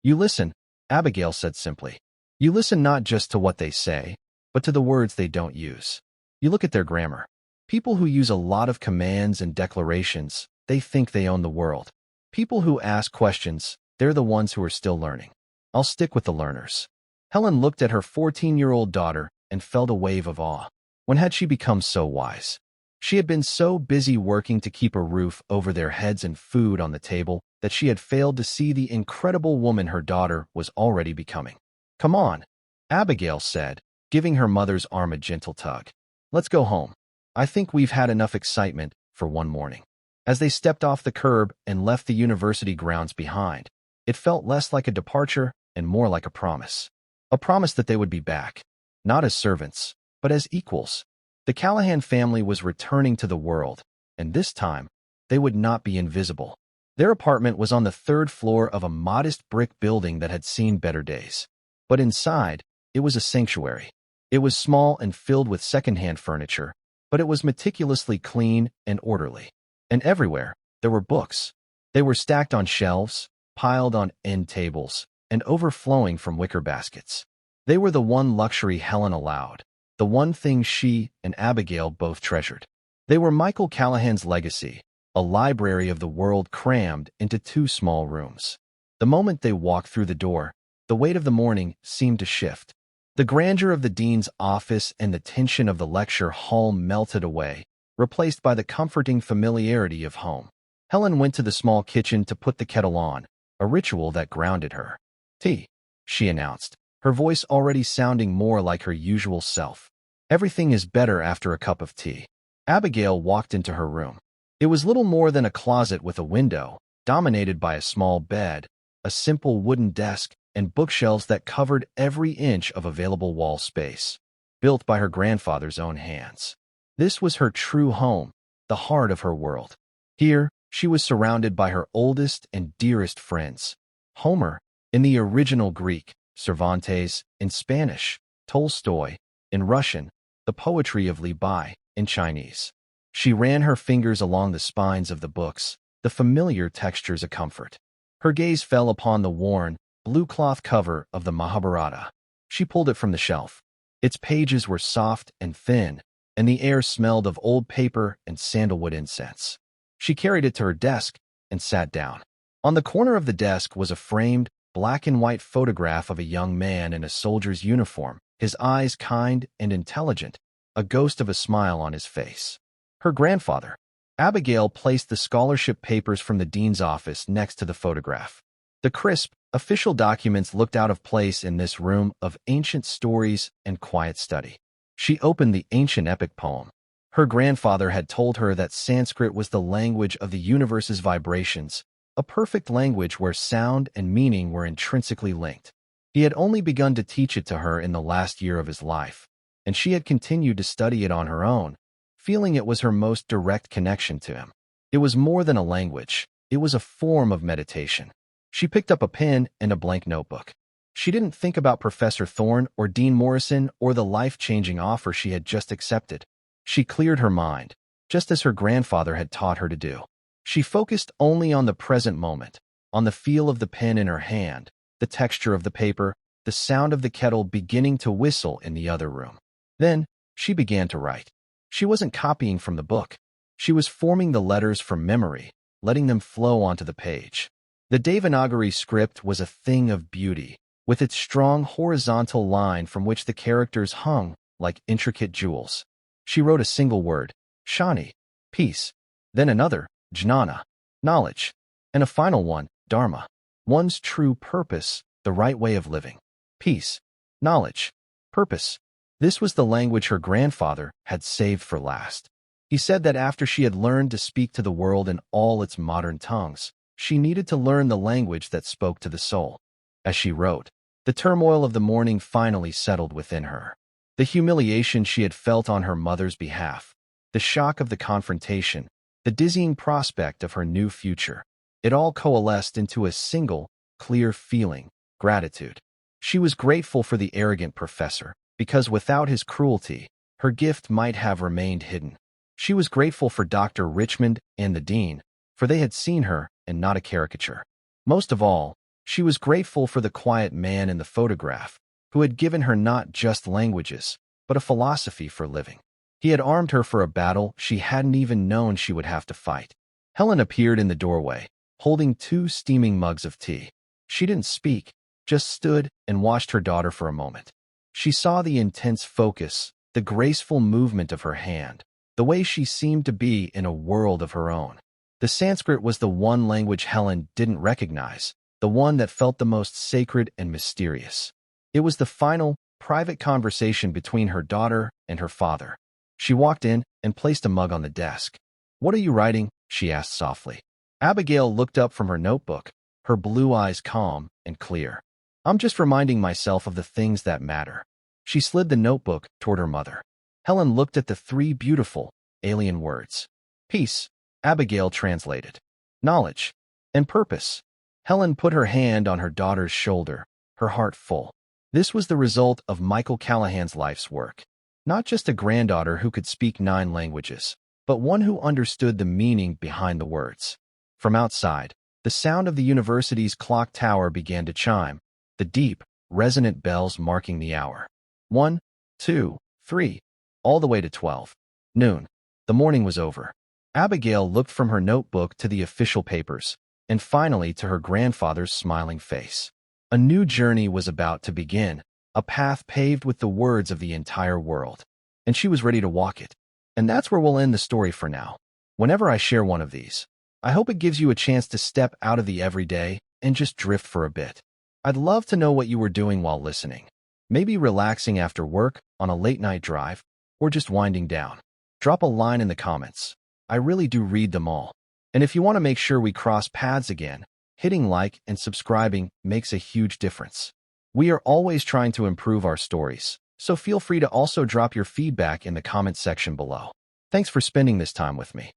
"You listen," Abigail said simply. "You listen not just to what they say, but to the words they don't use. You look at their grammar. People who use a lot of commands and declarations, they think they own the world. People who ask questions, they're the ones who are still learning. I'll stick with the learners." Helen looked at her 14-year-old daughter and felt a wave of awe. When had she become so wise? She had been so busy working to keep a roof over their heads and food on the table that she had failed to see the incredible woman her daughter was already becoming. "Come on," Abigail said, giving her mother's arm a gentle tug. "Let's go home. I think we've had enough excitement for one morning." As they stepped off the curb and left the university grounds behind, it felt less like a departure and more like a promise. A promise that they would be back, not as servants, but as equals. The Callahan family was returning to the world, and this time, they would not be invisible. Their apartment was on the 3rd floor of a modest brick building that had seen better days. But inside, It was a sanctuary. It was small and filled with secondhand furniture, but it was meticulously clean and orderly. And everywhere, there were books. They were stacked on shelves, piled on end tables, and overflowing from wicker baskets. They were the one luxury Helen allowed, the one thing she and Abigail both treasured. They were Michael Callahan's legacy, a library of the world crammed into 2 small rooms. The moment they walked through the door, the weight of the morning seemed to shift. The grandeur of the dean's office and the tension of the lecture hall melted away, replaced by the comforting familiarity of home. Helen went to the small kitchen to put the kettle on, a ritual that grounded her. "Tea," she announced, her voice already sounding more like her usual self. "Everything is better after a cup of tea." Abigail walked into her room. It was little more than a closet with a window, dominated by a small bed, a simple wooden desk, and bookshelves that covered every inch of available wall space, built by her grandfather's own hands. This was her true home, the heart of her world. Here, she was surrounded by her oldest and dearest friends. Homer, in the original Greek, Cervantes, in Spanish, Tolstoy, in Russian, the poetry of Li Bai, in Chinese. She ran her fingers along the spines of the books, the familiar textures of comfort. Her gaze fell upon the worn, blue cloth cover of the Mahabharata. She pulled it from the shelf. Its pages were soft and thin, and the air smelled of old paper and sandalwood incense. She carried it to her desk and sat down. On the corner of the desk was a framed, black and white photograph of a young man in a soldier's uniform, his eyes kind and intelligent, a ghost of a smile on his face. Her grandfather. Abigail placed the scholarship papers from the dean's office next to the photograph. The crisp, official documents looked out of place in this room of ancient stories and quiet study. She opened the ancient epic poem. Her grandfather had told her that Sanskrit was the language of the universe's vibrations, a perfect language where sound and meaning were intrinsically linked. He had only begun to teach it to her in the last year of his life, and she had continued to study it on her own, feeling it was her most direct connection to him. It was more than a language. It was a form of meditation. She picked up a pen and a blank notebook. She didn't think about Professor Thorne or Dean Morrison or the life-changing offer she had just accepted. She cleared her mind, just as her grandfather had taught her to do. She focused only on the present moment, on the feel of the pen in her hand, the texture of the paper, the sound of the kettle beginning to whistle in the other room. Then, she began to write. She wasn't copying from the book. She was forming the letters from memory, letting them flow onto the page. The Devanagari script was a thing of beauty, with its strong horizontal line from which the characters hung like intricate jewels. She wrote a single word, Shani, peace, then another, Jnana, knowledge, and a final one, Dharma, one's true purpose, the right way of living. Peace, knowledge, purpose. This was the language her grandfather had saved for last. He said that after she had learned to speak to the world in all its modern tongues, she needed to learn the language that spoke to the soul. As she wrote, the turmoil of the morning finally settled within her. The humiliation she had felt on her mother's behalf, the shock of the confrontation, the dizzying prospect of her new future, it all coalesced into a single, clear feeling, gratitude. She was grateful for the arrogant professor, because without his cruelty, her gift might have remained hidden. She was grateful for Dr. Richmond and the dean, for they had seen her and not a caricature. Most of all, she was grateful for the quiet man in the photograph, who had given her not just languages, but a philosophy for living. He had armed her for a battle she hadn't even known she would have to fight. Helen appeared in the doorway, holding 2 steaming mugs of tea. She didn't speak, just stood and watched her daughter for a moment. She saw the intense focus, the graceful movement of her hand, the way she seemed to be in a world of her own. The Sanskrit was the one language Helen didn't recognize, the one that felt the most sacred and mysterious. It was the final, private conversation between her daughter and her father. She walked in and placed a mug on the desk. "What are you writing?" she asked softly. Abigail looked up from her notebook, her blue eyes calm and clear. "I'm just reminding myself of the things that matter." She slid the notebook toward her mother. Helen looked at the 3 beautiful, alien words. Peace, Abigail translated. Knowledge, and purpose. Helen put her hand on her daughter's shoulder, her heart full. This was the result of Michael Callahan's life's work. Not just a granddaughter who could speak 9 languages, but one who understood the meaning behind the words. From outside, the sound of the university's clock tower began to chime, the deep, resonant bells marking the hour. 1, 2, 3, all the way to 12. Noon. The morning was over. Abigail looked from her notebook to the official papers, and finally to her grandfather's smiling face. A new journey was about to begin, a path paved with the words of the entire world. And she was ready to walk it. And that's where we'll end the story for now. Whenever I share one of these, I hope it gives you a chance to step out of the everyday and just drift for a bit. I'd love to know what you were doing while listening. Maybe relaxing after work, on a late-night drive, or just winding down. Drop a line in the comments. I really do read them all. And if you want to make sure we cross paths again, hitting like and subscribing makes a huge difference. We are always trying to improve our stories, so feel free to also drop your feedback in the comment section below. Thanks for spending this time with me.